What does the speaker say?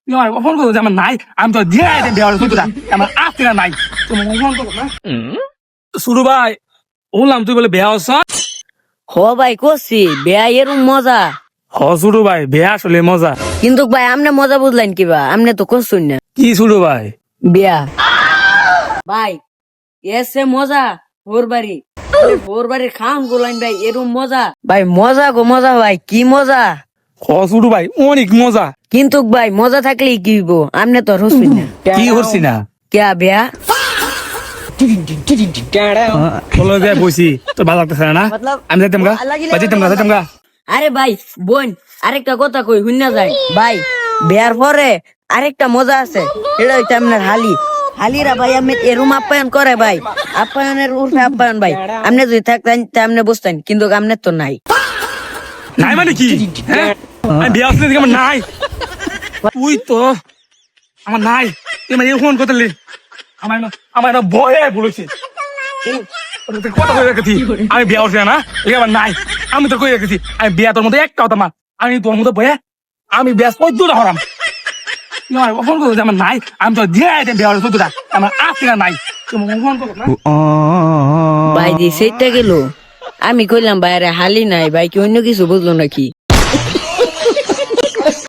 তুই আমার ফোন করো যে আমার নাই, আমি তো দিয়ে আইটেম বিয়া হলো তুই আমার আসতে না নাই, তুমি ফোন করো না। শুরু ভাই, বললাম তুই বলে বিয়া হচ্ছ। হ ভাই করছি বেয়া এরম মজা। হ শুরু ভাই, বিয়া আসলে মজা। কিন্তু ভাই আমনে মজা বুঝলেন কিবা, আমনে তো করছুন না কি শুরু ভাই? বিয়া। ভাই এসে মজা ভোর বাড়ি, ভোর বাড়ির খাম গুলাইন ভাই এরম মজা ভাই, মজা গো মজা ভাই, কি মজা। হ শুরু ভাই, অনেক মজা। কিন্তু ভাই মজা থাকলেই কি হইব, আমনে তো হচ্ছুন না। কি করছি না কে বিয়া বলো যে বসি তোর ভালো লাগতেছে না? আমি যাইতাম গা, যাইতাম গা। আরে ভাই বোন, আরেকটা কথা কই হুন্না যায় ভাই, বিয়ার পরে আরেকটা মজা আছে, এটা হইতে আপনার হালিরা ভাই আমি এরম আপ্যায়ন করে ভাই, আপ্যায়নের উর্ফে আপ্যায়ন ভাই। আপনি যদি থাকতেন তা আপনি বুঝতেন, কিন্তু আপনার তো নাই। নাই মানে কি? হ্যাঁ, আমি বিয়া আসলে আমার নাই। তুই তো আমার নাই, তুই আমার ফোন করতে আমার না ভয়ে বলেছে কথা কই রেখেছি আমি বিয়া হচ্ছে না, আমার নাই। আমি তো কই রেখেছি আমি বিয়া, তোর মধ্যে একটা কথা মা, আমি তোর মধ্যে বয়ে আমি বিয়া পদ্মটা হরাম। তুই আমার ফোন করো যে আমার নাই, আমি তো দিয়ে আইটেম বিয়া হলো পদ্মটা আমার আসছে না নাই, তুমি ফোন করো না। ভাই দি সেইটা গেল, আমি কইলাম বাইরে হালি নাই, ভাই কি অন্য কিছু বুঝলো নাকি?